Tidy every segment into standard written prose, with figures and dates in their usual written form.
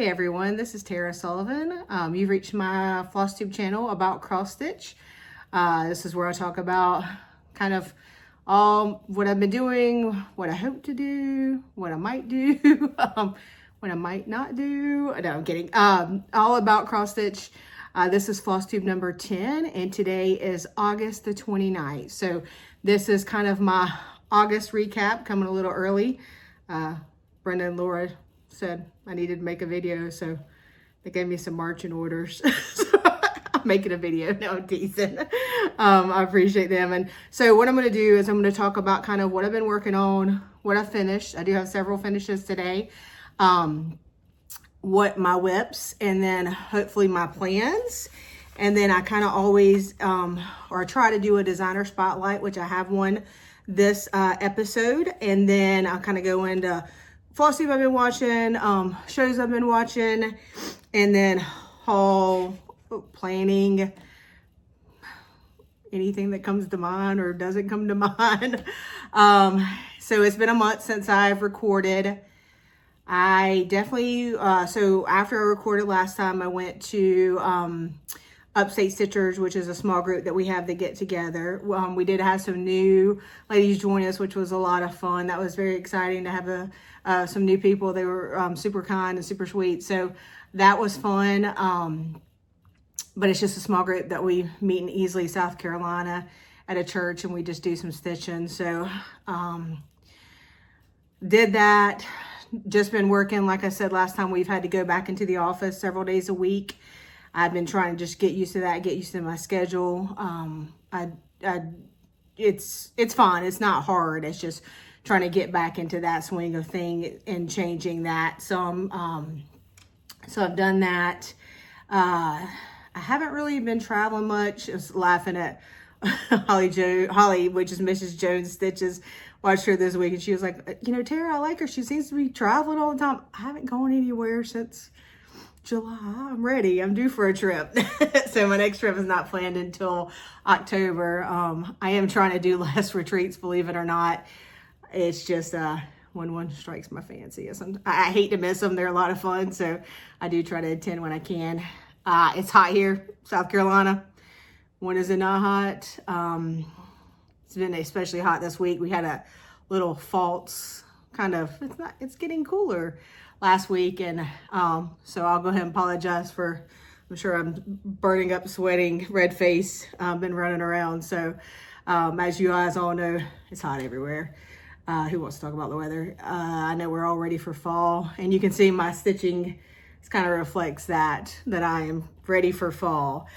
everyone, this is Tara Sullivan. You've reached my Flosstube channel about cross stitch. This is where I talk about kind of all what I've been doing, what I hope to do, what I might do, what I might not do. No, I'm kidding. All about cross stitch. This is Flosstube number 10, and today is August the 29th. So this is kind of my August recap, coming a little early. Brenda and Laura said I needed to make a video, so they gave me some marching orders. So I'm making a video. No, I'm teasing. I appreciate them. And so what I'm going to do is I'm going to talk about kind of what I've been working on, what I finished. I do have several finishes today. What my whips, and then hopefully my plans. And then I kind of always or try to do a designer spotlight, which I have one this episode. And then I'll kind of go into Flosstube I've been watching, shows I've been watching, and then haul, planning, anything that comes to mind or doesn't come to mind. So it's been a month since I've recorded. I definitely, so after I recorded last time, I went to Upstate Stitchers, which is a small group that we have that get together. We did have some new ladies join us, which was a lot of fun. That was very exciting to have some new people. They were super kind and super sweet. So that was fun. But it's just a small group that we meet in Easley, South Carolina at a church, and we just do some stitching. So did that. Just been working. Like I said last time, we've had to go back into the office several days a week. I've been trying to just get used to that, get used to my schedule. It's fun. It's not hard. It's just trying to get back into that swing of thing and changing that. So I've done that. I haven't really been traveling much. I was laughing at Holly, which is Mrs. Jones Stitches. Watched her this week, and she was like, you know, Tara, I like her. She seems to be traveling all the time. I haven't gone anywhere since July. I'm ready. I'm due for a trip. So my next trip is not planned until October. I am trying to do less retreats, believe it or not. It's just when one strikes my fancy. I hate to miss them. They're a lot of fun, so I do try to attend when I can. It's hot here, South Carolina. When is it not hot? It's been especially hot this week. We had a little false kind of, it's getting cooler last week. And so I'll go ahead and apologize for, I'm sure I'm burning up, sweating, red face, been running around. So as you guys all know, it's hot everywhere. Who wants to talk about the weather? I know we're all ready for fall, and you can see my stitching, it kind of reflects that I am ready for fall.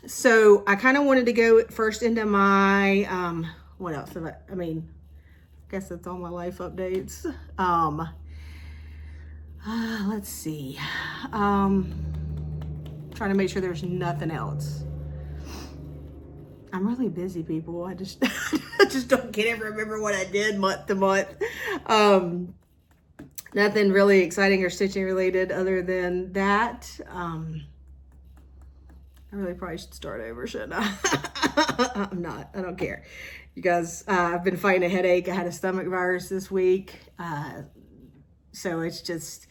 So I kind of wanted to go first into my, what else? I mean, I guess that's all my life updates. Let's see. Trying to make sure there's nothing else. I'm really busy, people. I just, I just can't ever remember what I did month to month. Nothing really exciting or stitching related other than that. I really probably should start over, shouldn't I? I'm not. I don't care. You guys, I've been fighting a headache. I had a stomach virus this week. So it's just,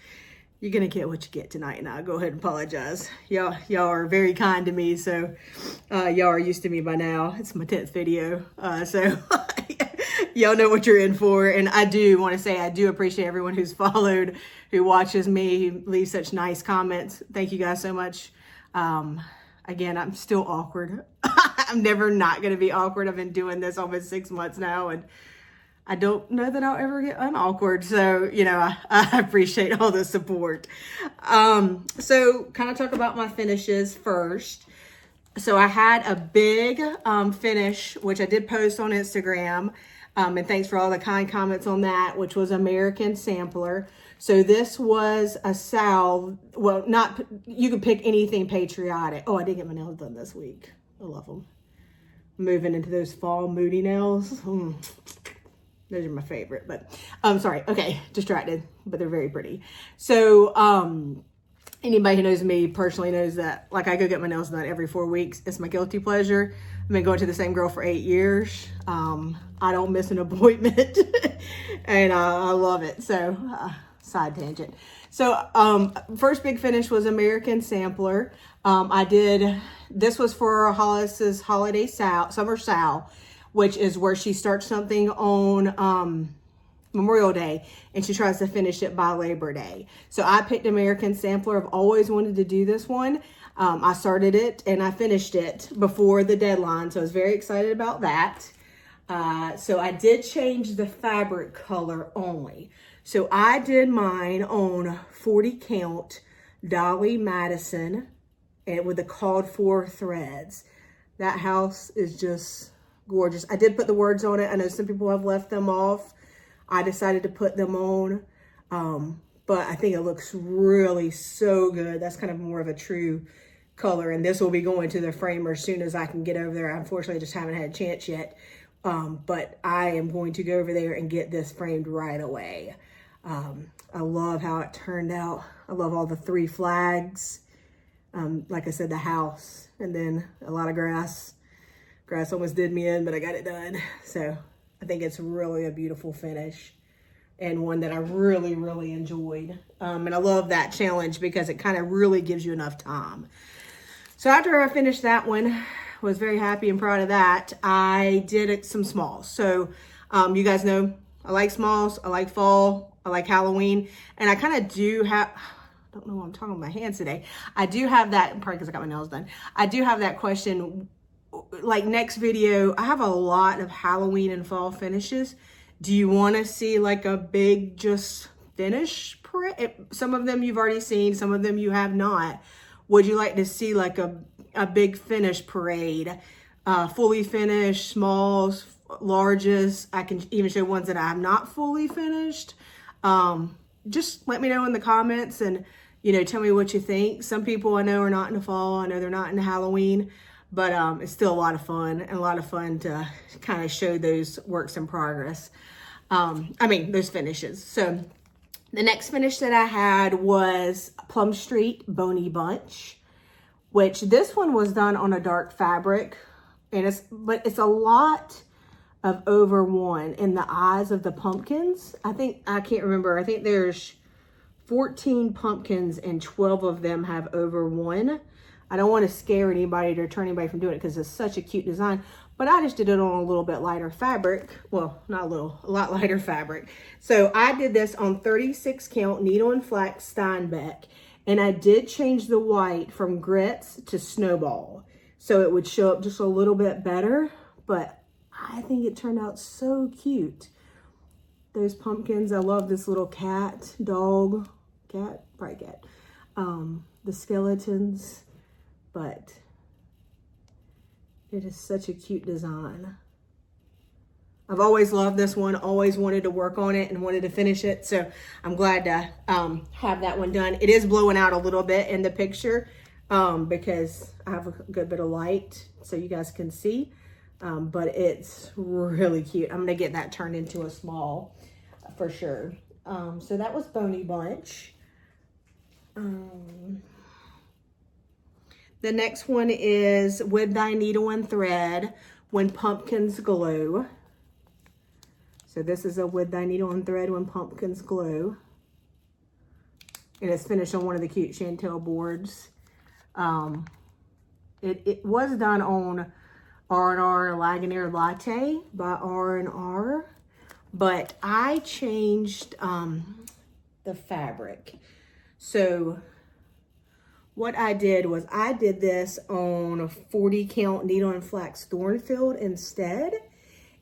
you're going to get what you get tonight. And I'll go ahead and apologize. Y'all are very kind to me. So y'all are used to me by now. It's my 10th video. So y'all know what you're in for. And I do want to say, I do appreciate everyone who's followed, who watches me, who leaves such nice comments. Thank you guys so much. Again, I'm still awkward. I'm never not going to be awkward. I've been doing this almost 6 months now, and I don't know that I'll ever get unawkward. So, you know, I appreciate all the support. So kind of talk about my finishes first. So I had a big finish, which I did post on Instagram. And thanks for all the kind comments on that, which was American Sampler. So this was a salve. Well, not, you could pick anything patriotic. Oh, I did get my nails done this week. I love them. Moving into those fall moody nails. Those are my favorite, but I'm sorry. Okay, distracted, but they're very pretty. So anybody who knows me personally knows that, like, I go get my nails done every 4 weeks. It's my guilty pleasure. I've been going to the same girl for 8 years. I don't miss an appointment, and I love it. So side tangent. So first big finish was American Sampler. This was for Hollis's holiday summer sal, which is where she starts something on Memorial Day and she tries to finish it by Labor Day. So I picked American Sampler. I've always wanted to do this one. I started it and I finished it before the deadline. So I was very excited about that. So I did change the fabric color only. So I did mine on 40 count Dolly Madison and with the called for threads. That house is just gorgeous. I did put the words on it. I know some people have left them off. I decided to put them on, but I think it looks really so good. That's kind of more of a true color, and this will be going to the framer as soon as I can get over there. Unfortunately, I just haven't had a chance yet, but I am going to go over there and get this framed right away. I love how it turned out. I love all the 3 flags. Like I said, the house, and then a lot of grass. Grass almost did me in, but I got it done. So I think it's really a beautiful finish and one that I really, really enjoyed. And I love that challenge because it kind of really gives you enough time. So after I finished that one, was very happy and proud of that, I did some smalls. So you guys know I like smalls, I like fall, I like Halloween, and I kind of do have, I don't know why I'm talking with my hands today. I do have that, probably because I got my nails done. I do have that question, like next video, I have a lot of Halloween and fall finishes. Do you want to see like a big just finish? Some of them you've already seen, some of them you have not. Would you like to see like a big finish parade? Fully finished, smalls, larges. I can even show ones that I have not fully finished. Just let me know in the comments and, you know, tell me what you think. Some people I know are not in the fall. I know they're not in Halloween. But it's still a lot of fun and a lot of fun to kind of show those works in progress. Those finishes. So the next finish that I had was Plum Street Boney Bunch, which this one was done on a dark fabric. But it's a lot of over 1 in the eyes of the pumpkins. I can't remember. I think there's 14 pumpkins and 12 of them have over 1. I don't want to scare anybody or turn anybody from doing it because it's such a cute design, but I just did it on a little bit lighter fabric. Well, not a little, a lot lighter fabric. So I did this on 36 count needle and flax Steinbeck, and I did change the white from grits to snowball. So it would show up just a little bit better, but I think it turned out so cute. Those pumpkins, I love this little cat, dog, cat, probably cat. The skeletons. But it is such a cute design. I've always loved this one, always wanted to work on it and wanted to finish it. So I'm glad to have that one done. It is blowing out a little bit in the picture because I have a good bit of light so you guys can see. But it's really cute. I'm gonna get that turned into a small for sure. So that was Boney Bunch. The next one is With Thy Needle and Thread, When Pumpkins Glow. So this is a With Thy Needle and Thread, When Pumpkins Glow. And it's finished on one of the cute Chantel boards. It was done on R&R Lagunier Latte by R&R. But I changed the fabric. So what I did was I did this on a 40 count needle and flax Thornfield instead.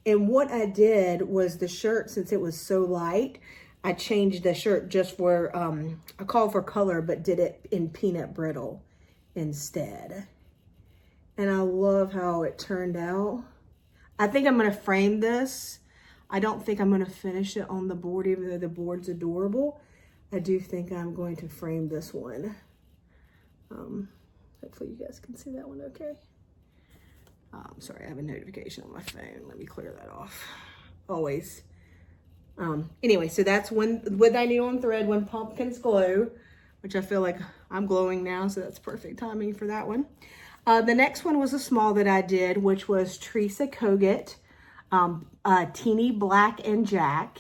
And what I did was the shirt, since it was so light, I changed the shirt just for, I called for color, but did it in peanut brittle instead. And I love how it turned out. I think I'm gonna frame this. I don't think I'm gonna finish it on the board, even though the board's adorable. I do think I'm going to frame this one. Hopefully you guys can see that one okay. Sorry, I have a notification on my phone. Let me clear that off. Always. Anyway, so that's With Thy Needle and Thread, When Pumpkins Glow, which I feel like I'm glowing now, so that's perfect timing for that one. The next one was a small that I did, which was Teresa Kogut, Teeny Black and Jack.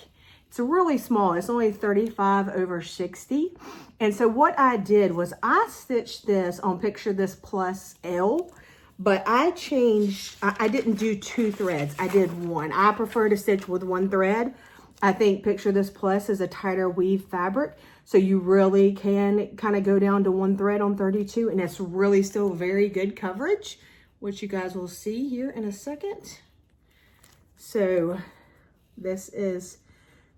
it's really small. It's only 35/60. And so what I did was I stitched this on Picture This Plus L, but I changed, I didn't do 2 threads. I did 1. I prefer to stitch with 1 thread. I think Picture This Plus is a tighter weave fabric, so you really can kind of go down to 1 thread on 32, and it's really still very good coverage, which you guys will see here in a second. So this is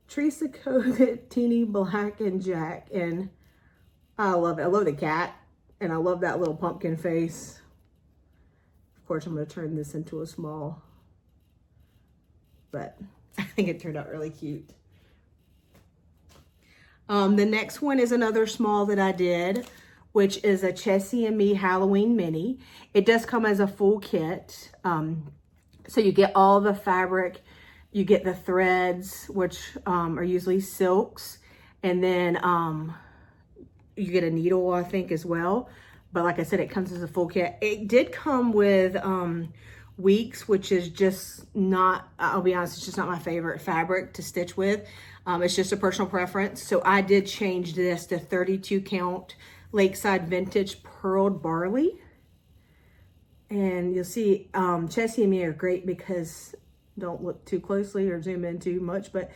Teresa Kogut Teeny Black and Jack, and I love it. I love the cat, and I love that little pumpkin face. Of course, I'm going to turn this into a small, but I think it turned out really cute. The next one is another small that I did, which is a Chessie and Me Halloween Mini. It does come as a full kit. So you get all the fabric, you get the threads, which are usually silks, and then you get a needle, I think, as well. But like I said, it comes as a full kit. It did come with Weeks, which is just not, I'll be honest, it's just not my favorite fabric to stitch with. It's just a personal preference. So I did change this to 32 count Lakeside Vintage Purled Barley. And you'll see Chessie and Me are great because, don't look too closely or zoom in too much, but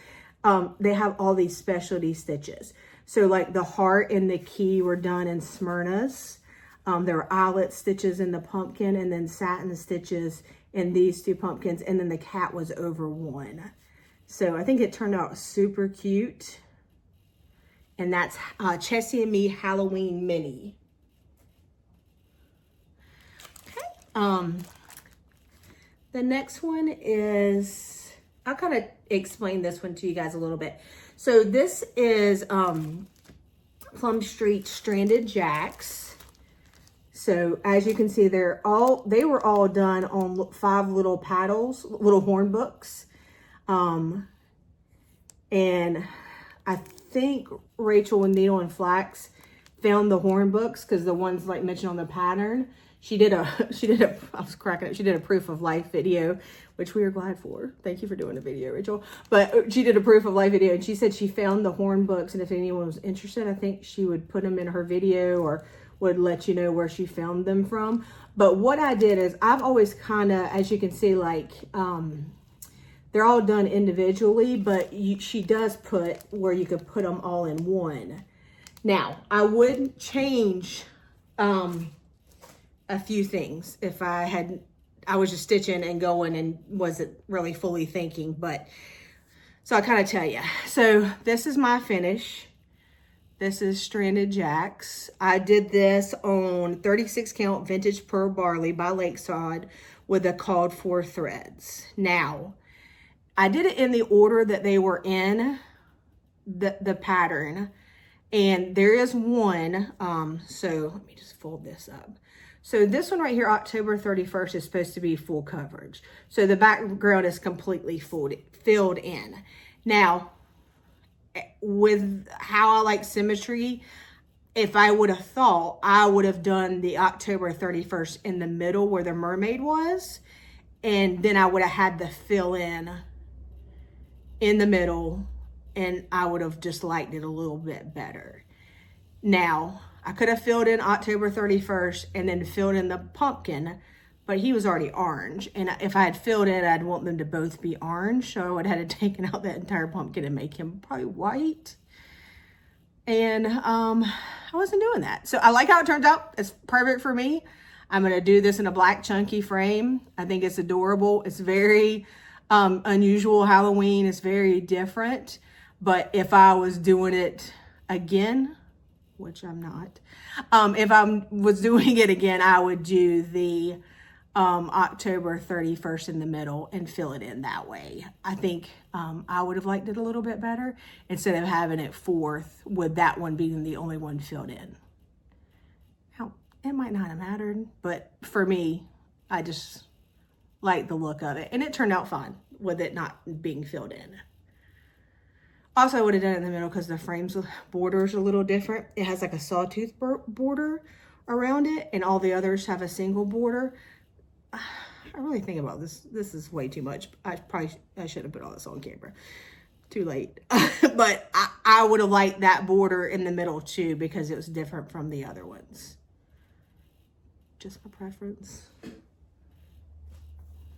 they have all these specialty stitches. So like the heart and the key were done in Smyrna's. There were eyelet stitches in the pumpkin, and then satin stitches in these 2 pumpkins, and then the cat was over 1. So I think it turned out super cute. And that's Chessie and Me Halloween Mini. Okay. The next one is, I'll kind of explain this one to you guys a little bit. So this is Plum Street Stranded Jacks. So as you can see, they were all done on 5 little paddles, little horn books. And I think Rachel with Needle and Flax found the horn books, because the ones like mentioned on the pattern, she did a I was cracking up. She did a proof of life video, which we are glad for. Thank you for doing a video, Rachel. But she did a proof of life video, and she said she found the horn books, and if anyone was interested, I think she would put them in her video or would let you know where she found them from. But what I did is, I've always kind of, as you can see, like they're all done individually, but she does put where you could put them all in one. Now, I would change a few things if I was just stitching and going and wasn't really fully thinking, but so I'll kind of tell you. So this is my finish. This is Stranded Jacks. I did this on 36 count Vintage Purl Barley by Lakeside with the called for threads. Now, I did it in the order that they were in the pattern, and there is one, so let me just fold this up. So this one right here, October 31st, is supposed to be full coverage. So the background is completely filled in. Now, with how I like symmetry, if I would have thought, I would have done the October 31st in the middle where the mermaid was, and then I would have had the fill in the middle, and I would have just liked it a little bit better. Now, I could have filled in October 31st and then filled in the pumpkin, but he was already orange. And if I had filled in, I'd want them to both be orange. So I would have had to take out that entire pumpkin and make him probably white. And I wasn't doing that. So I like how it turns out. It's perfect for me. I'm going to do this in a black chunky frame. I think it's adorable. It's very unusual Halloween. It's very different. But if I was doing it again, which I'm not, if I was doing it again, I would do the October 31st in the middle and fill it in that way. I think I would have liked it a little bit better instead of having it 4th with that one being the only one filled in. Now, it might not have mattered, but for me, I just like the look of it, and it turned out fine with it not being filled in. Also, I would have done it in the middle because the frame's border is a little different. It has like a sawtooth border around it, and all the others have a single border. I really think about this. This is way too much. I should have put all this on camera. too late. But I would have liked that border in the middle too, because it was different from the other ones. Just my preference.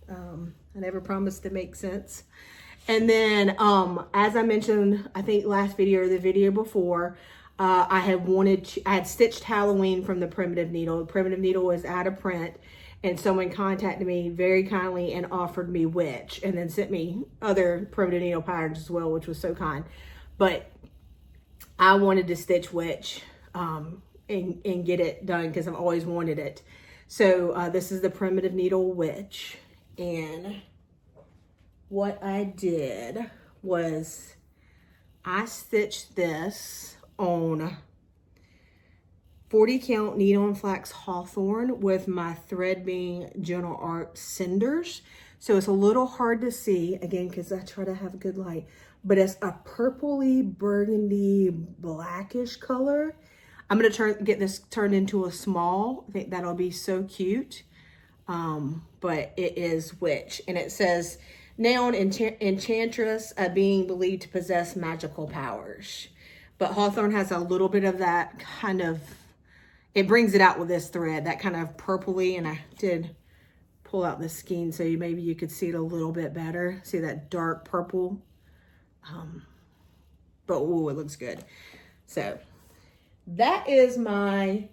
I never promised to make sense. And then, as I mentioned, I think last video or the video before, I had stitched Halloween from the Primitive Needle. The Primitive Needle was out of print, and someone contacted me very kindly and offered me Witch, and then sent me other Primitive Needle patterns as well, which was so kind. But I wanted to stitch Witch and get it done because I've always wanted it. So this is the Primitive Needle Witch. And what I did was I stitched this on 40 count needle and flax hawthorn with my thread being Gentle Art cinders. So it's a little hard to see, again, because I try to have a good light, but it's a purpley burgundy blackish color. I'm gonna get this turned into a small. I think that'll be so cute. But it is Witch, and it says, noun enchantress, a being believed to possess magical powers. But hawthorn has a little bit of that kind of, it brings it out with this thread, that kind of purpley, and I did pull out the skein so maybe you could see it a little bit better. See that dark purple? But ooh, it looks good. So that is my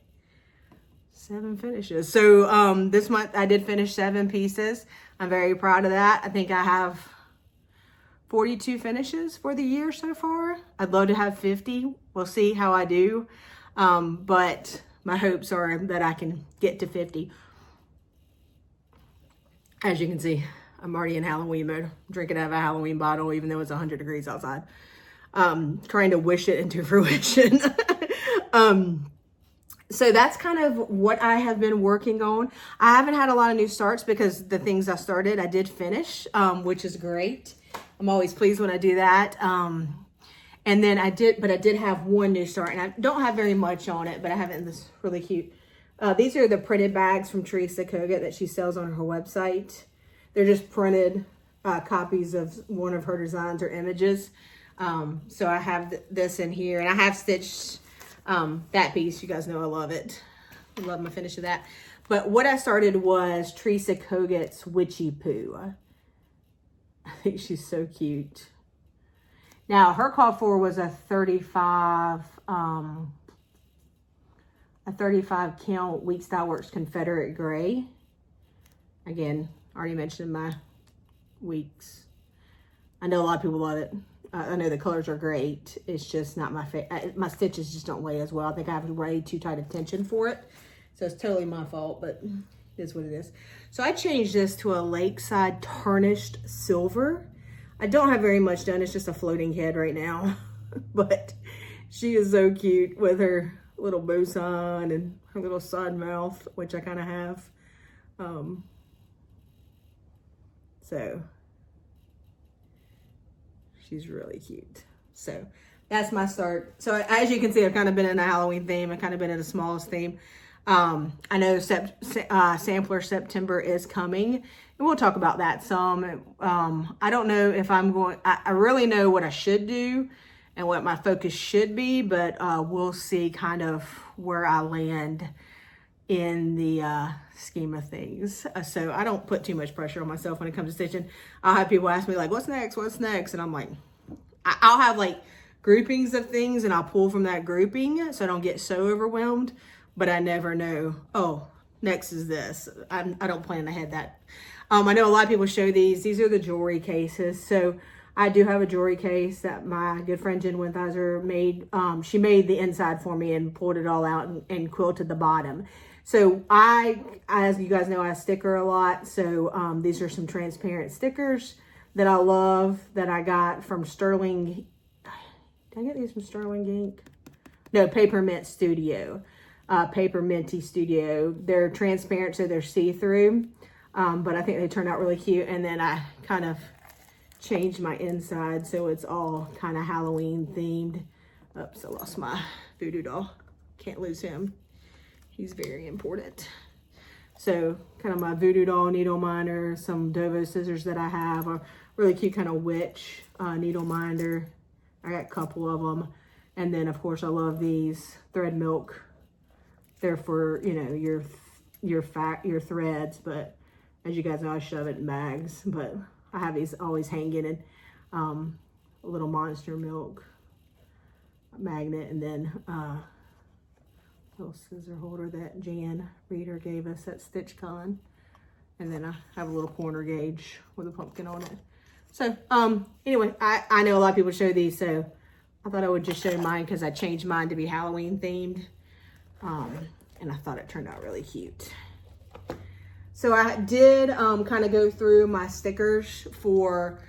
7 finishes. So this month I did finish 7 pieces. I'm very proud of that. I think I have 42 finishes for the year so far. I'd love to have 50. We'll see how I do. But my hopes are that I can get to 50. As you can see, I'm already in Halloween mode. I'm drinking out of a Halloween bottle, even though it's 100 degrees outside. Trying to wish it into fruition. So that's kind of what I have been working on. I haven't had a lot of new starts because the things I started, I did finish, which is great. I'm always pleased when I do that. And then I did have one new start, and I don't have very much on it, but I have it in this really cute. These are the printed bags from Teresa Kogut that she sells on her website. They're just printed copies of one of her designs or images. So I have this in here, and I have stitched that piece. You guys know I love it. I love my finish of that. But what I started was Teresa Kogut's Witchy Poo. I think she's so cute. Now her call for was a 35 count Wheat Style Works Confederate Gray. Again, already mentioned my weeks. I know a lot of people love it. I know the colors are great. It's just not my favorite. My stitches just don't lay as well. I think I have way too tight of tension for it. So it's totally my fault, but it is what it is. So I changed this to a Lakeside Tarnished Silver. I don't have very much done. It's just a floating head right now. But she is so cute with her little bow sign and her little side mouth, which I kind of have. So she's really cute. So that's my start. So as you can see, I've kind of been in a Halloween theme. I've kind of been in the smallest theme. I know Sampler September is coming, and we'll talk about that some. I don't know if I'm going, I really know what I should do and what my focus should be, but we'll see kind of where I land in the scheme of things. So I don't put too much pressure on myself when it comes to stitching. I'll have people ask me like, what's next? What's next? And I'm like, I'll have like groupings of things and I'll pull from that grouping so I don't get so overwhelmed, but I never know, oh, next is this. I don't plan ahead that. I know a lot of people show these. These are the jewelry cases. So I do have a jewelry case that my good friend Jen Winthizer made. She made the inside for me and pulled it all out and quilted the bottom. So as you guys know, I sticker a lot. So these are some transparent stickers that I love that I got from Sterling. Did I get these from Sterling Ink? No, Paper Mint Studio. Paper Minty Studio. They're transparent, so they're see-through. But I think they turned out really cute. And then I kind of changed my inside so it's all kind of Halloween themed. Oops, I lost my voodoo doll. Can't lose him. He's very important. So kind of my voodoo doll needle miner, some Dovo scissors that I have, really cute kind of witch needle minder. I got a couple of them. And then of course I love these thread milk. They're for, you know, your threads, but as you guys know, I shove it in bags, but I have these always hanging, and a little Monster Milk magnet, and then little scissor holder that Jan Reader gave us at StitchCon. And then I have a little corner gauge with a pumpkin on it. So anyway, I know a lot of people show these, so I thought I would just show mine because I changed mine to be Halloween themed. And I thought it turned out really cute. So I did kind of go through my stickers for,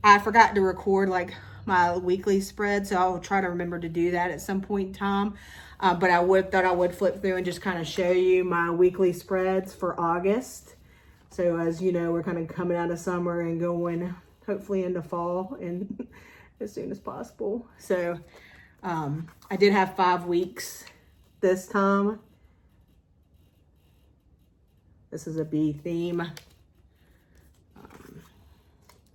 I forgot to record like my weekly spread, so I'll try to remember to do that at some point in time. But I thought I would flip through and just kind of show you my weekly spreads for August. So as you know, we're kind of coming out of summer and going hopefully into fall and as soon as possible. So I did have 5 weeks this time. This is a bee theme.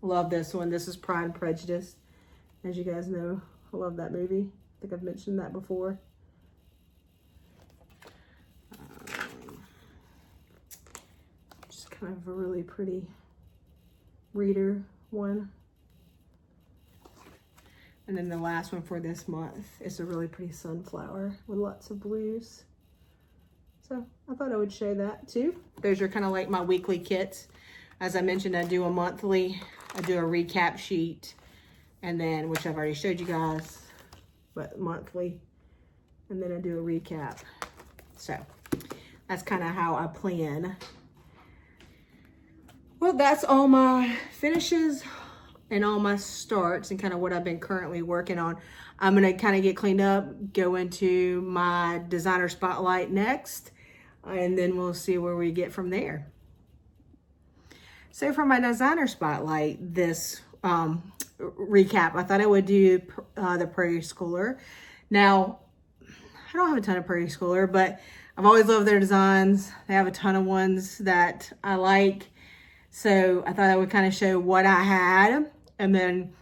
Love this one. This is Pride and Prejudice. As you guys know, I love that movie. I think I've mentioned that before. Just kind of a really pretty reader one. And then the last one for this month is a really pretty sunflower with lots of blues. So I thought I would show that too. Those are kind of like my weekly kits. As I mentioned, I do a monthly, I do a recap sheet, and then, which I've already showed you guys, but monthly, and then I do a recap. So that's kind of how I plan. Well, that's all my finishes and all my starts and kind of what I've been currently working on. I'm gonna kind of get cleaned up, go into my designer spotlight next, and then we'll see where we get from there. So for my designer spotlight, this recap, I thought I would do the Prairie Schooler. Now, I don't have a ton of Prairie Schooler, but I've always loved their designs. They have a ton of ones that I like. So I thought I would kind of show what I had, and then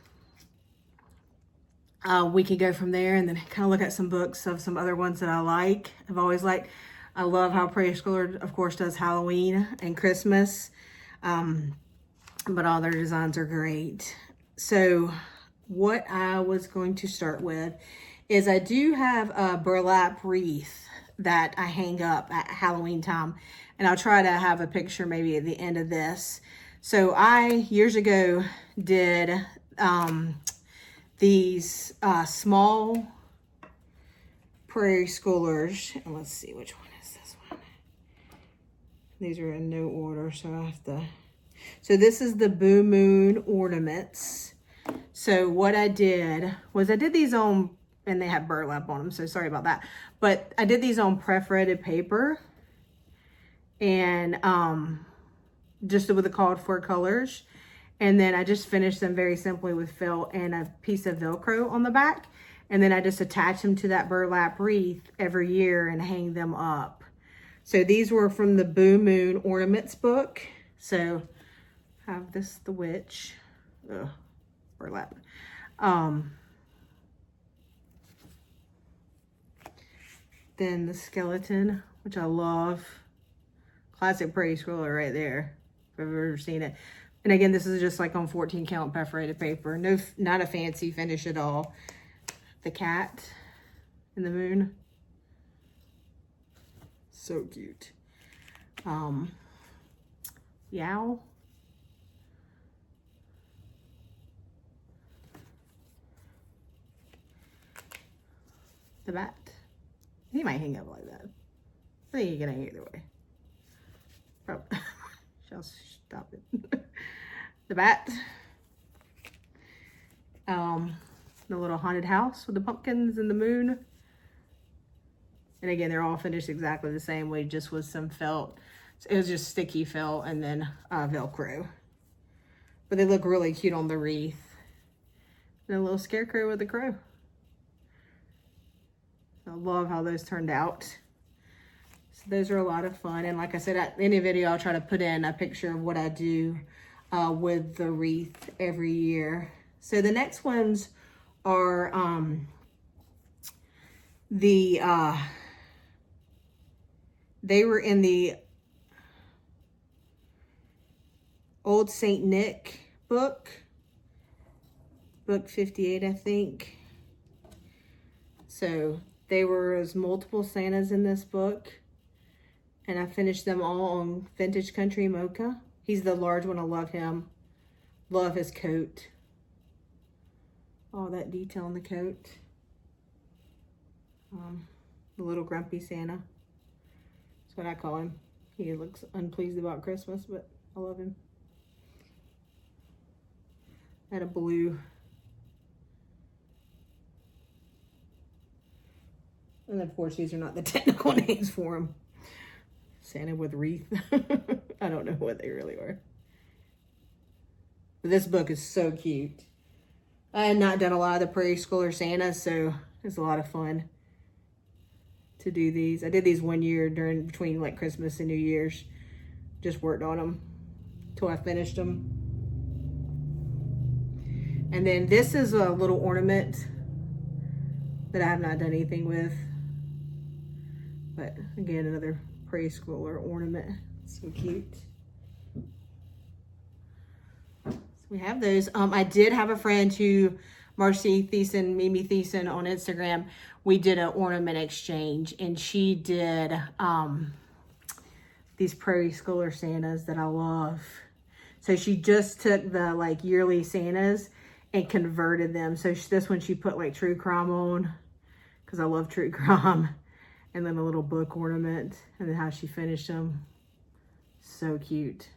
we could go from there and then kind of look at some books of some other ones that I like. I've always liked, I love how Prairie Schooler, of course, does Halloween and Christmas. But all their designs are great. So what I was going to start with is I do have a burlap wreath that I hang up at Halloween time. And I'll try to have a picture maybe at the end of this. So I, years ago, did these small Prairie Schoolers. And let's see, which one is this one? These are in no order, so I have to... So this is the Boo Moon ornaments. So what I did was I did these on, and they have burlap on them, so sorry about that. But I did these on perforated paper and just with the called for colors. And then I just finished them very simply with felt and a piece of Velcro on the back. And then I just attach them to that burlap wreath every year and hang them up. So these were from the Boo Moon Ornaments book. So have this, the witch, burlap. Then the skeleton, which I love. Classic Prairie Schooler right there, if I've ever seen it. And again, this is just like on 14 count perforated paper. No, not a fancy finish at all. The cat and the moon. So cute. Yow. The bat. He might hang up like that. I think he can hang either way. Probably. Shall stop it. The bat. The little haunted house with the pumpkins and the moon. And again, they're all finished exactly the same way, just with some felt. It was just sticky felt and then Velcro. But they look really cute on the wreath. And a little scarecrow with a crow. I love how those turned out. So those are a lot of fun. And like I said, at the end of the video, I'll try to put in a picture of what I do with the wreath every year. So the next ones are they were in the Old Saint Nick book 58, I think. So there's multiple Santas in this book, and I finished them all on Vintage Country Mocha. He's the large one. I love him. Love his coat. All that detail on the coat. The little grumpy Santa. That's what I call him. He looks unpleased about Christmas, but I love him. I had a blue. And of course, these are not the technical names for him. Santa with wreath. I don't know what they really are. But this book is so cute. I had not done a lot of the Prairie Schooler Santas, so it's a lot of fun to do these. I did these one year between like Christmas and New Year's. Just worked on them till I finished them. And then this is a little ornament that I have not done anything with. But again, another Prairie Schooler ornament. So cute. So we have those. I did have a friend who, Marcy Thiessen, Mimi Thiessen on Instagram, we did an ornament exchange, and she did these Prairie Schooler Santas that I love. So she just took the like yearly Santas and converted them. So this one she put like True Crime on, because I love True Crime. And then a little book ornament, and then how she finished them. So cute.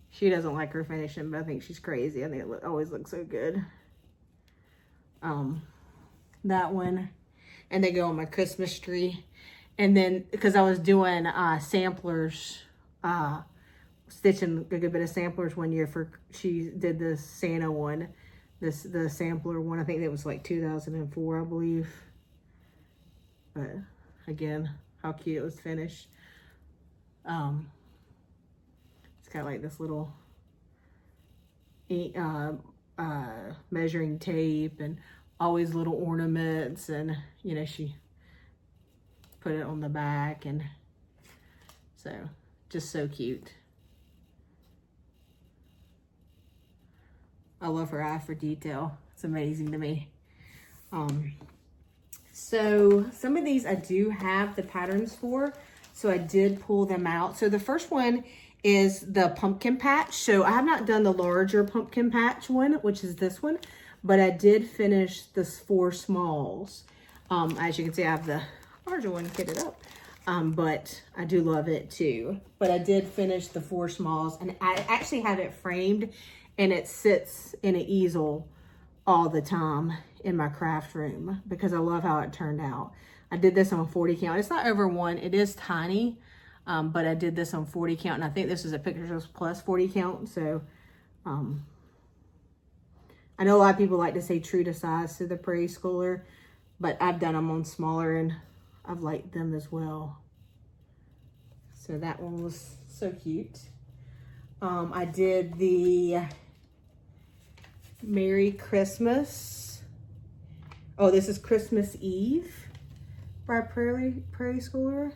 She doesn't like her finishing, but I think she's crazy. I think it always looks so good. That one. And they go on my Christmas tree. And then, because I was doing samplers, stitching a good bit of samplers one year she did the Santa one. The sampler one, I think that was like 2004, I believe. But again, how cute it was finished. It's got like this little measuring tape and always little ornaments, and you know, she put it on the back, and so just so cute. I love her eye for detail. It's amazing to me. So some of these I do have the patterns for, so I did pull them out. So the first one is the pumpkin patch. So I have not done the larger pumpkin patch one, which is this one, but I did finish the 4 smalls. As you can see, I have the larger one kitted up, but I do love it too. But I did finish the 4 smalls, and I actually have it framed, and it sits in an easel all the time in my craft room because I love how it turned out. I did this on 40 count. It's not over 1. It is tiny, but I did this on 40 count, and I think this is a Pictures Plus 40 count. So I know a lot of people like to say true to size to the Prairie Schooler, but I've done them on smaller, and I've liked them as well. So that one was so cute. I did the Merry Christmas. Oh, this is Christmas Eve by Prairie Schooler.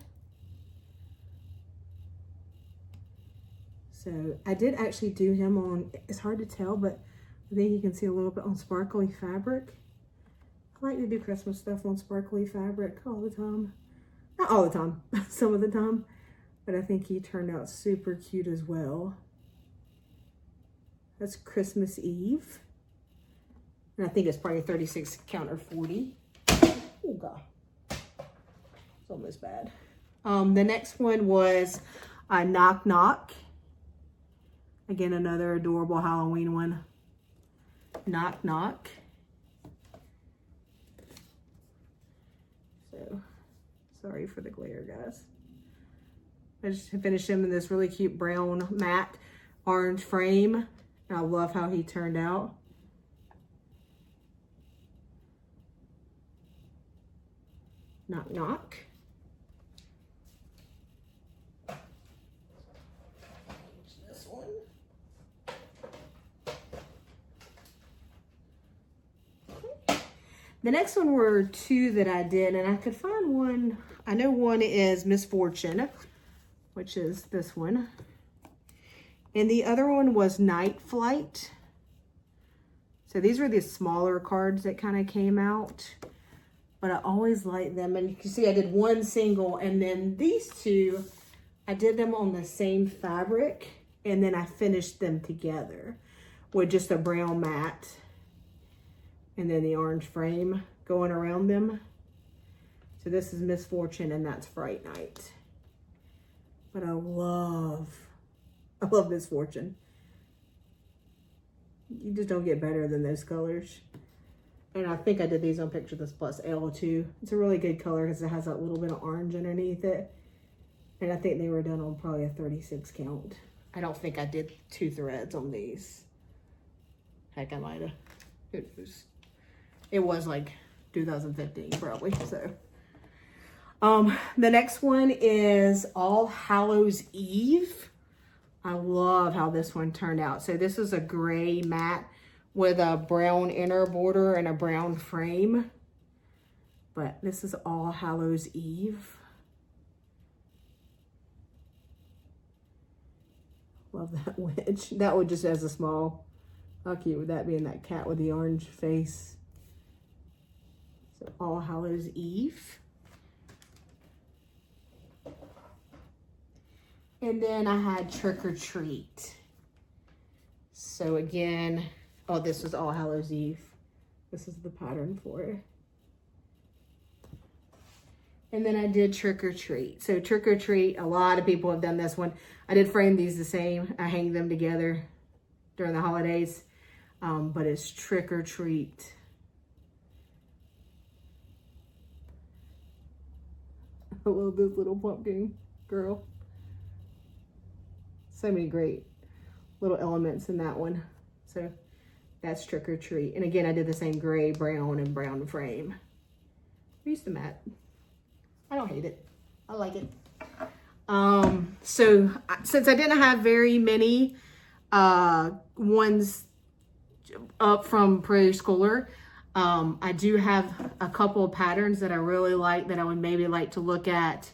So I did actually do him on, it's hard to tell, but I think you can see a little bit on sparkly fabric. I like to do Christmas stuff on sparkly fabric all the time. Not all the time, some of the time. But I think he turned out super cute as well. That's Christmas Eve. And I think it's probably 36 count or 40. Oh God, it's almost bad. The next one was Knock Knock. Again, another adorable Halloween one. Knock Knock. So, sorry for the glare, guys. I just finished him in this really cute brown matte orange frame. And I love how he turned out. Knock Knock. This one. The next one were two that I did, and I could find one. I know one is Misfortune, which is this one. And the other one was Night Flight. So these were the smaller cards that kind of came out. But I always like them. And you can see I did one single, and then these two, I did them on the same fabric, and then I finished them together with just a brown mat and then the orange frame going around them. So this is Misfortune, and that's Fright Night. But I love Misfortune. You just don't get better than those colors. And I think I did these on Picture This Plus L too. It's a really good color because it has that little bit of orange underneath it. And I think they were done on probably a 36 count. I don't think I did 2 threads on these. Heck, I might have. Who knows? It was like 2015 probably, so. The next one is All Hallows Eve. I love how this one turned out. So this is a gray mat with a brown inner border and a brown frame. But this is All Hallows Eve. Love that witch. That one just has a small, how cute would that be, in that cat with the orange face. So All Hallows Eve. And then I had Trick or Treat. So again, oh, this was All Hallows Eve. This is the pattern for it. And then I did Trick or Treat. So Trick or Treat, a lot of people have done this one. I did frame these the same. I hang them together during the holidays. But it's Trick or Treat. I love this little pumpkin girl. So many great little elements in that one. So that's Trick or Treat. And again, I did the same gray, brown, and brown frame. I used the mat. I don't hate it. I like it. So since I didn't have very many ones up from Prairie Schooler, I do have a couple of patterns that I really like that I would maybe like to look at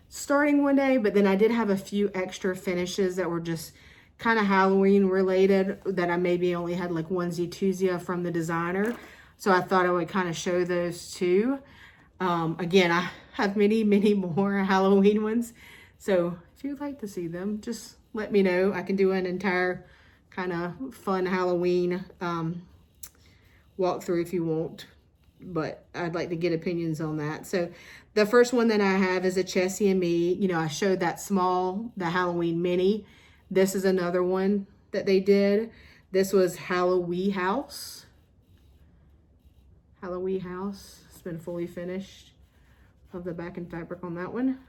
starting one day. But then I did have a few extra finishes that were just kind of Halloween related that I maybe only had like onesie twosie from the designer. So I thought I would kind of show those too. Again, I have many more Halloween ones. So if you'd like to see them, just let me know. I can do an entire kind of fun Halloween walkthrough if you want, but I'd like to get opinions on that. So the first one that I have is a Chessie and Me. You know, I showed that small, the Halloween mini. This is another one that they did. This was Halloween House. Halloween House. It's been fully finished. Love the back and fabric on that one.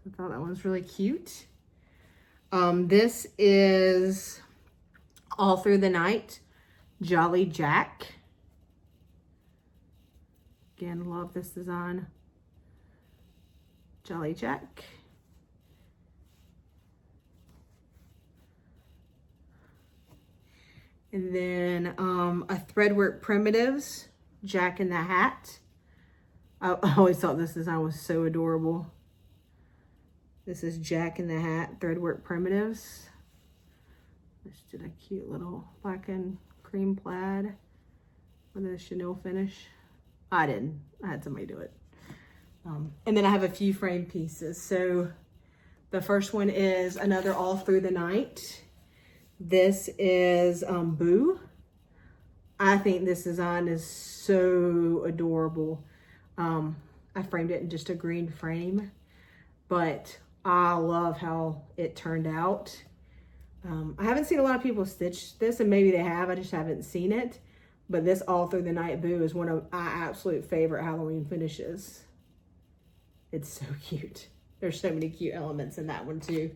So I thought that one was really cute. This is All Through the Night, Jolly Jack. Again, love this design. Jolly Jack. And then a Threadwork Primitives, Jack in the Hat. I always thought this design was so adorable. This is Jack in the Hat, Threadwork Primitives. Just did a cute little black and cream plaid with a chenille finish. I didn't. I had somebody do it. And then I have a few frame pieces. So the first one is another All Through the Night. This is Boo. I think this design is so adorable. I framed it in just a green frame, but I love how it turned out. I haven't seen a lot of people stitch this, and maybe they have, I just haven't seen it. But this All Through the Night Boo is one of my absolute favorite Halloween finishes. It's so cute. There's so many cute elements in that one too.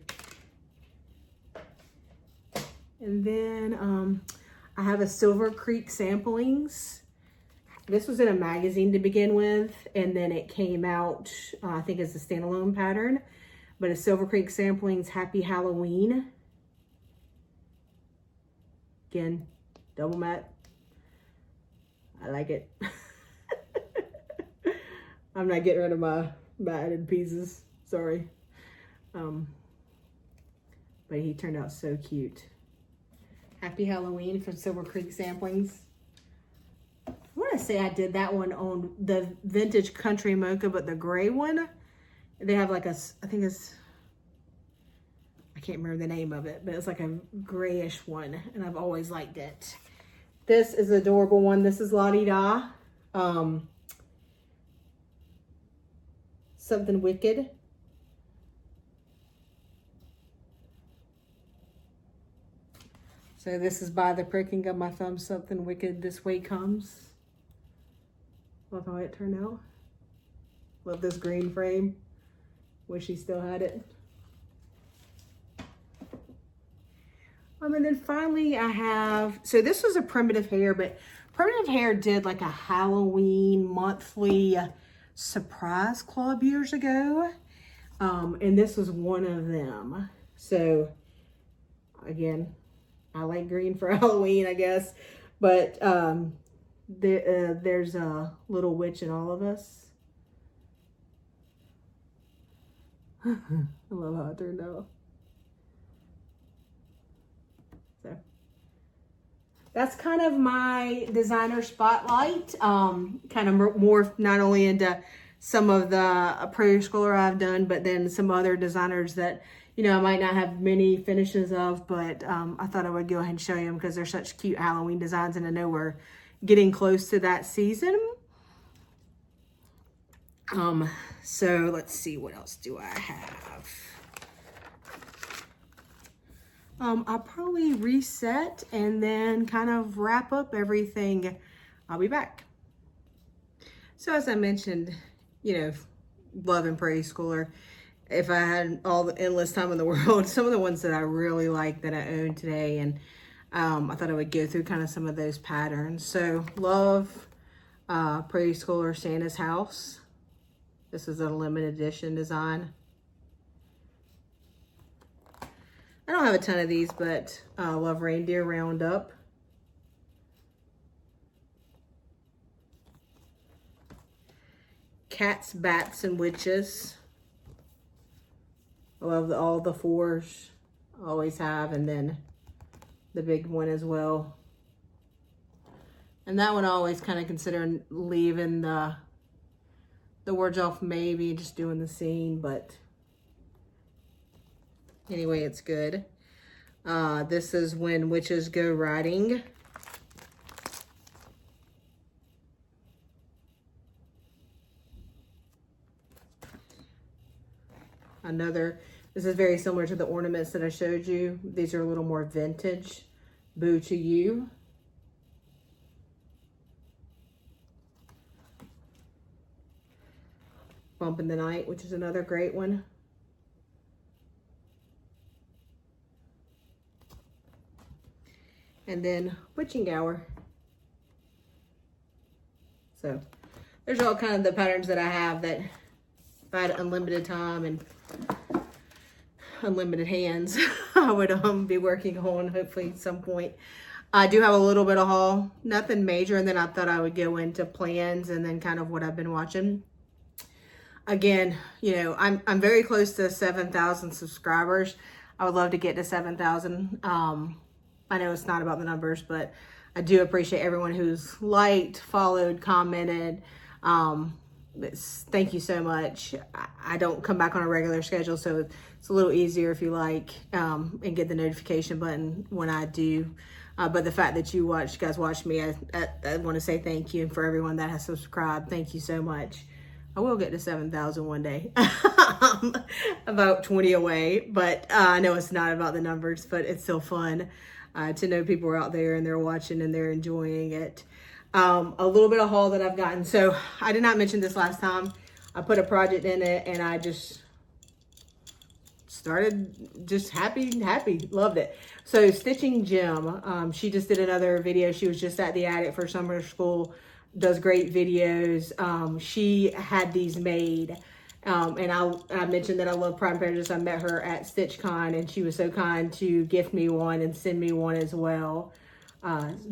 And then I have a Silver Creek Samplings. This was in a magazine to begin with, and then it came out, I think it's a standalone pattern, but a Silver Creek Samplings Happy Halloween. Again, double matte. I like it. I'm not getting rid of my matted pieces. Sorry. But he turned out so cute. Happy Halloween from Silver Creek Samplings. I want to say I did that one on the Vintage Country Mocha, but the gray one. They have like a, I think it's, I can't remember the name of it, but it's like a grayish one, and I've always liked it. This is an adorable one. This is La Di Da. Something Wicked. So this is by the pricking of my thumb. Something Wicked This Way Comes. Love how it turned out. Love this green frame. Wish he still had it. And then finally I have, so this was a Primitive Hair, but Primitive Hair did like a Halloween monthly surprise club years ago. And this was one of them. So again, I like green for Halloween, I guess. But there's a little witch in all of us. I love how it turned out. So that's kind of my designer spotlight. Kind of more not only into some of the Prairie Schooler I've done, but then some other designers that, you know, I might not have many finishes of, but I thought I would go ahead and show you them because they're such cute Halloween designs, and I know we're getting close to that season. So let's see, what else do I have? I'll probably reset and then kind of wrap up everything. I'll be back. So as I mentioned, you know, loving Prairie Schooler. If I had all the endless time in the world, some of the ones that I really like that I own today, and I thought I would go through kind of some of those patterns. So love Prairie Schooler Santa's House. This is a limited edition design. I don't have a ton of these, but I love Reindeer Roundup. Cats, Bats, and Witches. I love all the fours, always have, and then the big one as well. And that one I always kind of consider leaving the words off, maybe just doing the scene, but anyway, it's good. This is When Witches Go Riding. This is very similar to the ornaments that I showed you. These are a little more vintage. Boo to You. Bump in the Night, which is another great one. And then Witching Hour. So there's all kind of the patterns that I have that if I had unlimited time and unlimited hands, I would be working on hopefully at some point. I do have a little bit of haul, nothing major, and then I thought I would go into plans and then kind of what I've been watching. Again, you know, I'm very close to 7,000 subscribers. I would love to get to 7,000. I know it's not about the numbers, but I do appreciate everyone who's liked, followed, commented. Thank you so much. I don't come back on a regular schedule, so it's a little easier if you like and get the notification button when I do. But the fact that you guys watch me, I want to say thank you. And for everyone that has subscribed, thank you so much. I will get to 7,000 one day. About 20 away, but I know it's not about the numbers, but it's still fun to know people are out there and they're watching and they're enjoying it. A little bit of haul that I've gotten. So I did not mention this last time. I put a project in it and I just started just happy, loved it. So Stitching Jim, she just did another video. She was just at the attic for summer school, does great videos. She had these made. And I mentioned that I love Pride and Prejudice. I met her at StitchCon and she was so kind to gift me one and send me one as well.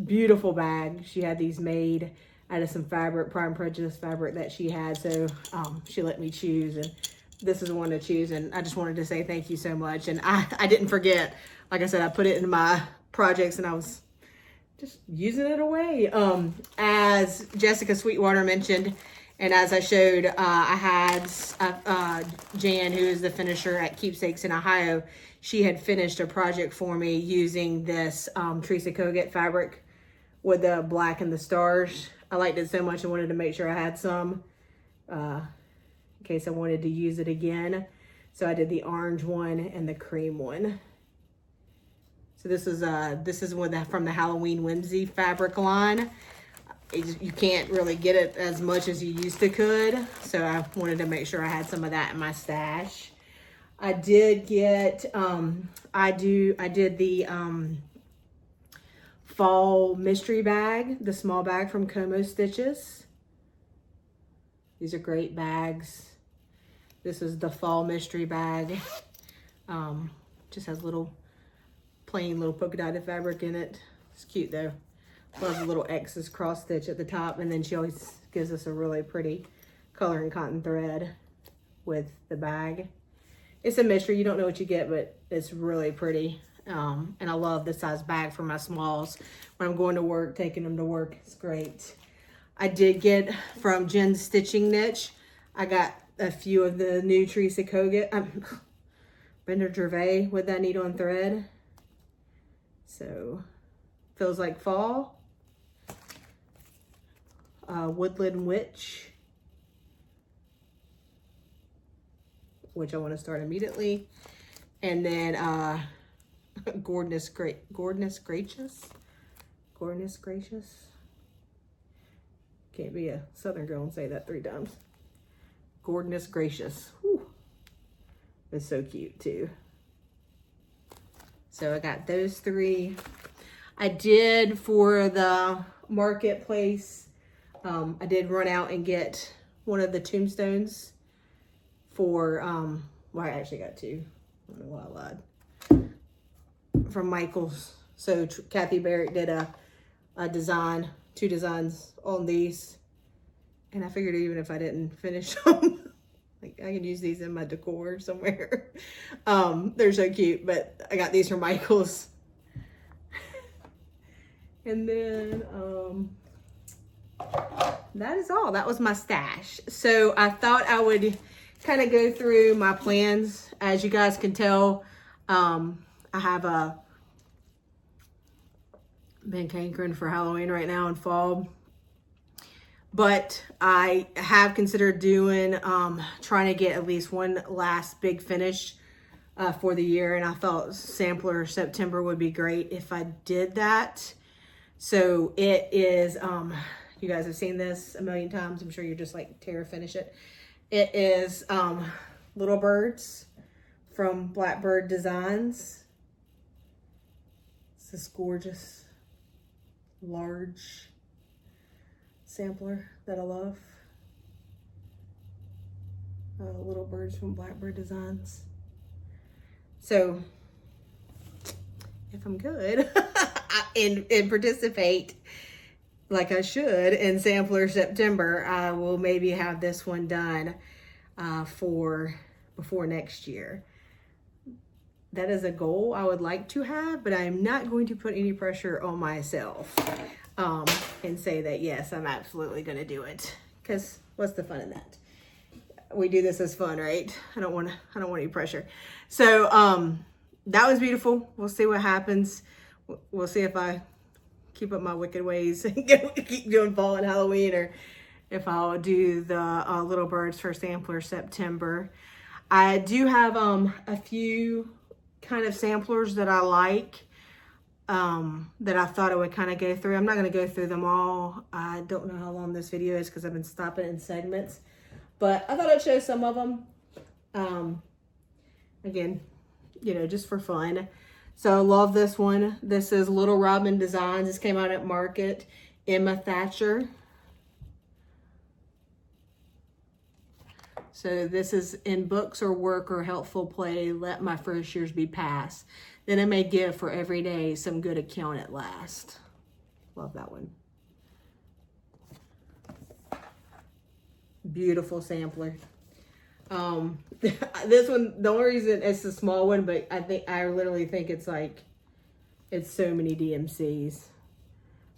Beautiful bag. She had these made out of some fabric, Pride and Prejudice fabric that she had. So she let me choose, and this is one to choose. And I just wanted to say thank you so much. And I didn't forget. Like I said, I put it in my projects and I was just using it away. As Jessica Sweetwater mentioned, and as I showed, I had Jan, who is the finisher at Keepsakes in Ohio. She had finished a project for me using this Teresa Kogut fabric with the black and the stars. I liked it so much I wanted to make sure I had some in case I wanted to use it again. So I did the orange one and the cream one. So this is one from the Halloween Whimsy fabric line. You can't really get it as much as you used to could. So I wanted to make sure I had some of that in my stash. I did get, I did the fall mystery bag, the small bag from Como Stitches. These are great bags. This is the fall mystery bag. Just has plain little polka dotted fabric in it. It's cute though. Love the little X's cross stitch at the top, and then she always gives us a really pretty color and cotton thread with the bag. It's a mystery, you don't know what you get, but it's really pretty. And I love this size bag for my smalls. When I'm going to work, taking them to work, it's great. I did get from Jen's Stitching Niche, I got a few of the new Teresa Kogut, Bender Gervais with that needle and thread. So, feels like fall. Woodland Witch, which I want to start immediately. And then Goodness Gracious. Can't be a Southern girl and say that 3 times. Goodness Gracious. Whew. It's so cute too. So I got those 3. I did for the marketplace. I did run out and get one of the tombstones for, well, I actually got 2. I don't know why I lied. From Michael's. So Kathy Barrett did a design, 2 designs on these. And I figured even if I didn't finish them, like I could use these in my decor somewhere. They're so cute, but I got these from Michael's. And then, that is all. That was my stash. So I thought I would kind of go through my plans. As you guys can tell, I have been hankering for Halloween right now and fall. But I have considered doing, trying to get at least one last big finish for the year. And I thought Sampler September would be great if I did that. So it is, you guys have seen this a million times. I'm sure you're just like, Tara, finish it. It is Little Birds from Blackbird Designs. It's this gorgeous, large sampler that I love. Little Birds from Blackbird Designs. So if I'm good and participate like I should in Sampler September, I will maybe have this one done for before next year. That is a goal I would like to have, but I'm not going to put any pressure on myself and say that, yes, I'm absolutely going to do it. Because what's the fun in that? We do this as fun, right? I don't want any pressure. So that was beautiful. We'll see what happens. We'll see if I keep up my wicked ways and keep doing fall and Halloween, or if I'll do the Little Birds for Sampler September. I do have a few kind of samplers that I like that I thought I would kind of go through. I'm not going to go through them all. I don't know how long this video is because I've been stopping in segments, but I thought I'd show some of them. Again, you know, just for fun. So I love this one. This is Little Robin Designs. This came out at Market. Emma Thatcher. So this is in books or work or helpful play, let my first years be past. Then I may give for every day some good account at last. Love that one. Beautiful sampler. This one, the only reason it's a small one, but I literally think it's like, it's so many DMCs.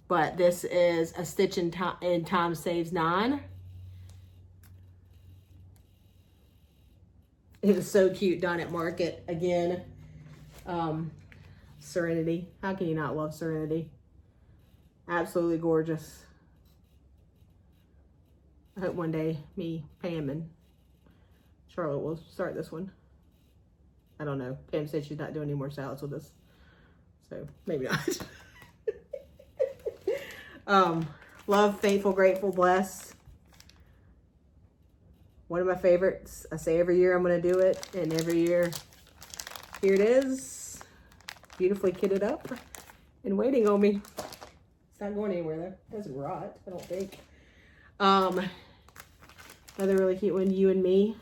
But this is a Stitch in Time Saves 9. It was so cute done at Market. Again, Serenity. How can you not love Serenity? Absolutely gorgeous. I hope one day me, Pam, and Charlotte will start this one. I don't know. Pam said she's not doing any more salads with us. So maybe not. Love, Thankful, Grateful, Blessed. One of my favorites. I say every year I'm going to do it. And every year, here it is. Beautifully kitted up and waiting on me. It's not going anywhere though. It doesn't rot, I don't think. Another really cute one, You and Me.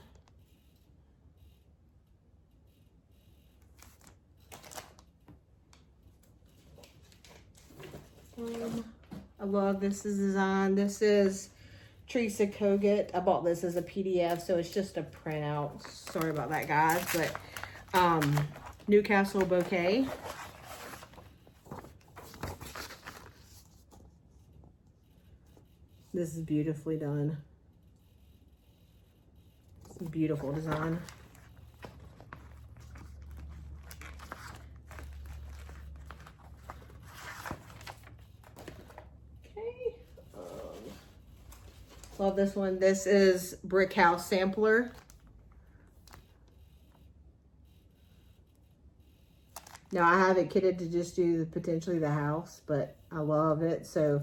I love this design. This is Teresa Kogut. I bought this as a PDF, so it's just a printout. Sorry about that, guys. But Newcastle Bouquet. This is beautifully done. It's a beautiful design. Okay. Love this one. This is Brick House Sampler. Now I have it kitted to just do potentially the house, but I love it, so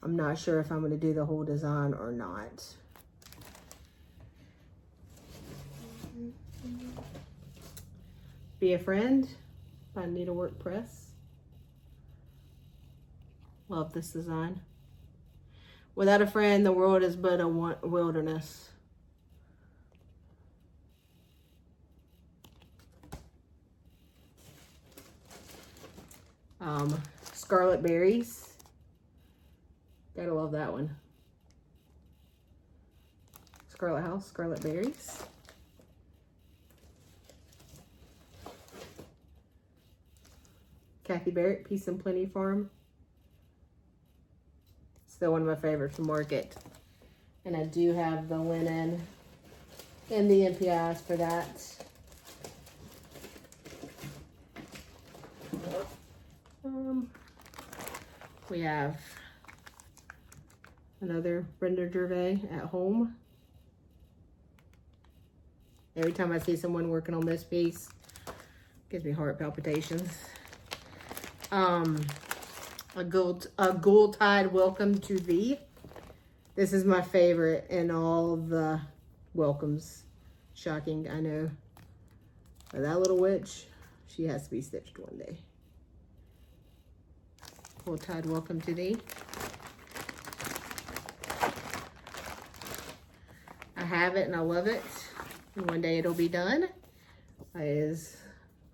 I'm not sure if I'm going to do the whole design or not. Be a Friend by Needlework Press. Love this design. Without a friend, the world is but a wilderness. Scarlet Berries. Gotta love that one. Scarlet House, Scarlet Berries. Kathy Barrett, Peace and Plenty Farm. Still one of my favorites from Market. And I do have the linen and the NPIs for that. We have another Brenda Gervais at Home. Every time I see someone working on this piece, gives me heart palpitations. A Ghoul Tide Welcome to Thee. This is my favorite in all the welcomes. Shocking, I know. But that little witch, she has to be stitched one day. Ghoul Tide Welcome to Thee. I have it and I love it. And one day it'll be done. That is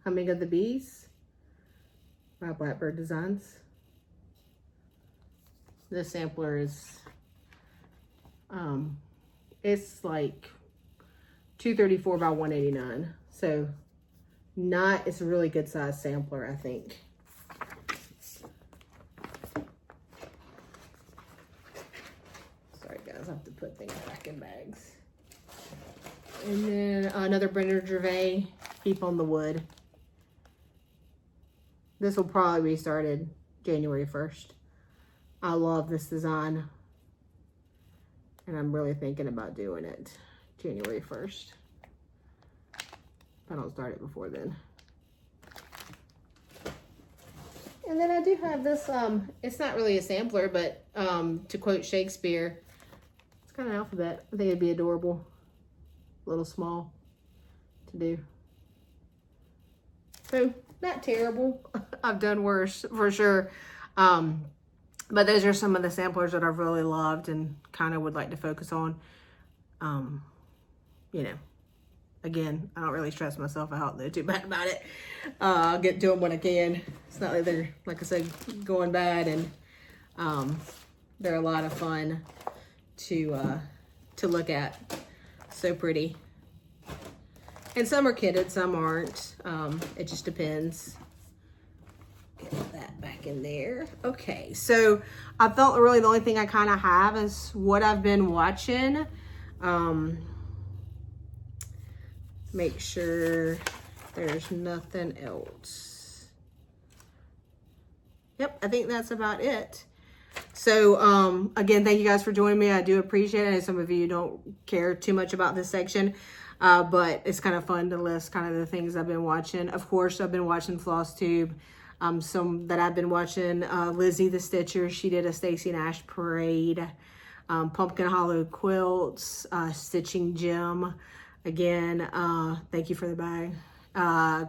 Humming of the Bees by Blackbird Designs. This sampler is, it's like 234 by 189. So it's a really good size sampler, I think. Sorry guys, I have to put things back in bags. And then another Brenda Gervais, Heap on the Wood. This will probably be started January 1st. I love this design. And I'm really thinking about doing it January 1st. If I don't start it before then. And then I do have this, it's not really a sampler, but to quote Shakespeare, it's kind of alphabet. I think it'd be adorable. A little small to do. So, not terrible. I've done worse, for sure. But those are some of the samplers that I've really loved and kind of would like to focus on. You know, again, I don't really stress myself out though too bad about it. I'll get to them when I can. It's not like they're, like I said, going bad. And They're a lot of fun to look at. So pretty. And some are kitted, some aren't. It just depends. Get that back in there. Okay, so I felt really the only thing I kind of have is what I've been watching. Make sure there's nothing else. Yep, I think that's about it. So, again, thank you guys for joining me. I do appreciate it. I know some of you don't care too much about this section, but it's kind of fun to list kind of the things I've been watching. Of course, I've been watching Flosstube. Some that I've been watching, Lizzie the Stitcher. She did a Stacey Nash parade. Pumpkin Hollow Quilts, Stitching Gym. Again, thank you for the bag.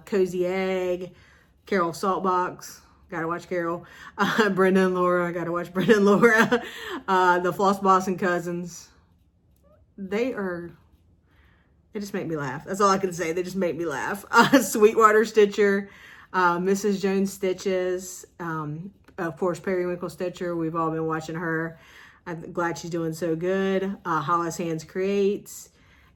Cozy Egg, Carol Saltbox. Gotta watch Carol. Brenda and Laura. Gotta watch Brenda and Laura. The Floss Boss and Cousins. They just make me laugh. That's all I can say. They just make me laugh. Sweetwater Stitcher. Mrs. Jones Stitches. Of course, Periwinkle Stitcher. We've all been watching her. I'm glad she's doing so good. Hollis Hands Creates.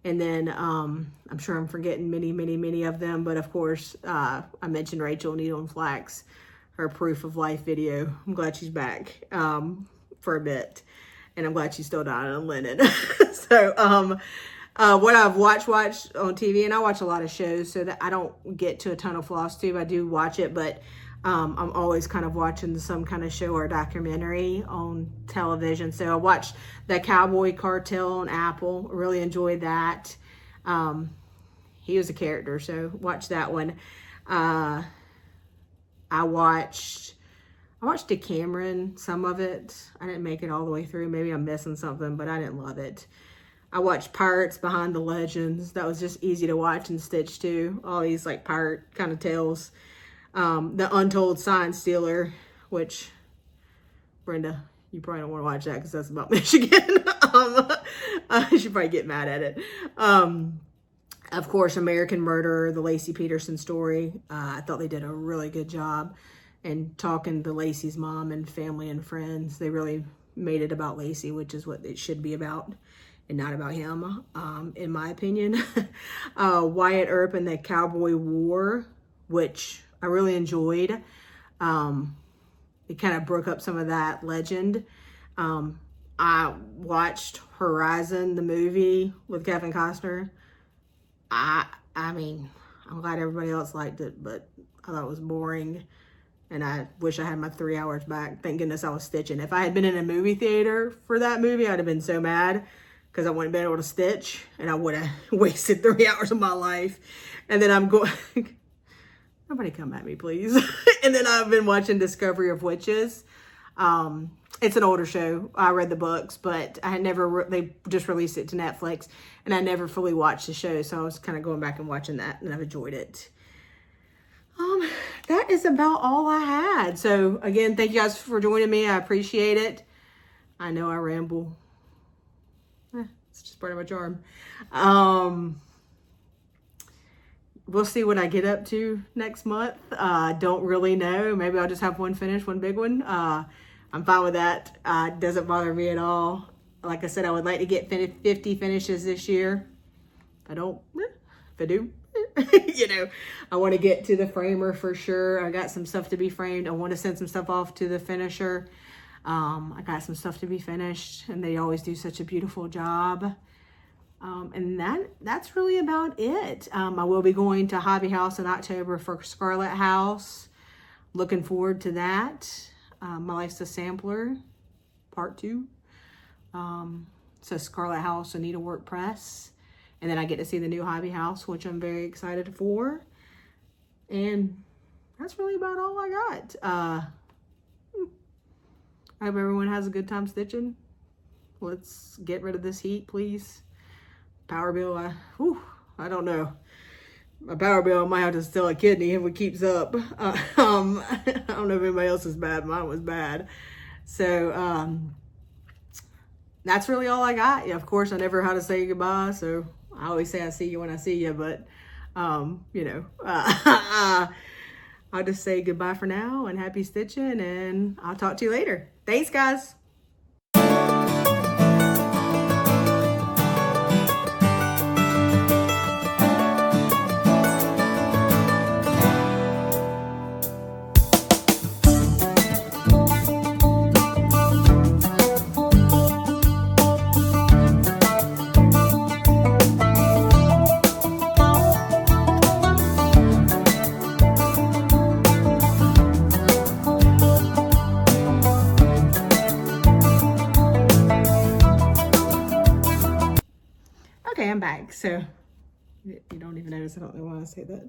And then I'm sure I'm forgetting many of them. But of course, I mentioned Rachel Needle and Flax. Her Proof of Life video. I'm glad she's back for a bit. And I'm glad she's still down on linen. So, what I've watched on TV, and I watch a lot of shows, so that I don't get to a ton of Flosstube. I do watch it, but I'm always kind of watching some kind of show or documentary on television. So I watched the Cowboy Cartel on Apple. Really enjoyed that. He was a character, so watch that one. I watched Decameron, some of it. I didn't make it all the way through. Maybe I'm missing something, but I didn't love it. I watched Pirates Behind the Legends. That was just easy to watch and stitch too. All these like pirate kind of tales. The Untold Sign Stealer, which, Brenda, you probably don't want to watch that because that's about Michigan. You should probably get mad at it. Of course, American Murderer, the Lacey Peterson story. I thought they did a really good job in talking to Lacey's mom and family and friends. They really made it about Lacey, which is what it should be about, and not about him, in my opinion. Wyatt Earp and the Cowboy War, which I really enjoyed. It kind of broke up some of that legend. I watched Horizon, the movie with Kevin Costner. I mean, I'm glad everybody else liked it, but I thought it was boring. And I wish I had my 3 hours back. Thank goodness I was stitching. If I had been in a movie theater for that movie, I'd have been so mad because I wouldn't have been able to stitch and I would have wasted 3 hours of my life. And then I'm going, nobody come at me, please. And then I've been watching Discovery of Witches. It's an older show. I read the books, but I had never, they just released it to Netflix and I never fully watched the show. So I was kind of going back and watching that and I've enjoyed it. That is about all I had. So again, thank you guys for joining me. I appreciate it. I know I ramble. It's just part of my charm. We'll see what I get up to next month. Don't really know. Maybe I'll just have one finish, one big one. I'm fine with that. It doesn't bother me at all. Like I said, I would like to get 50 finishes this year. If I do, you know, I want to get to the framer for sure. I got some stuff to be framed. I want to send some stuff off to the finisher. I got some stuff to be finished and they always do such a beautiful job. And that's really about it. I will be going to Hobby House in October for Scarlet House. Looking forward to that. My Life's a Sampler, part 2. So Scarlet House and Needlework Press. And then I get to see the new Hobby House, which I'm very excited for. And that's really about all I got. I hope everyone has a good time stitching. Let's get rid of this heat, please. Power bill, I don't know. My power bill, I might have to sell a kidney if it keeps up. I don't know if anybody else is bad. Mine was bad. So, that's really all I got. Yeah, of course, I never had to say goodbye. So I always say I see you when I see you, but, you know, I'll just say goodbye for now and happy stitching, and I'll talk to you later. Thanks, guys. Okay, I'm back. So you don't even notice. I don't know why I say that.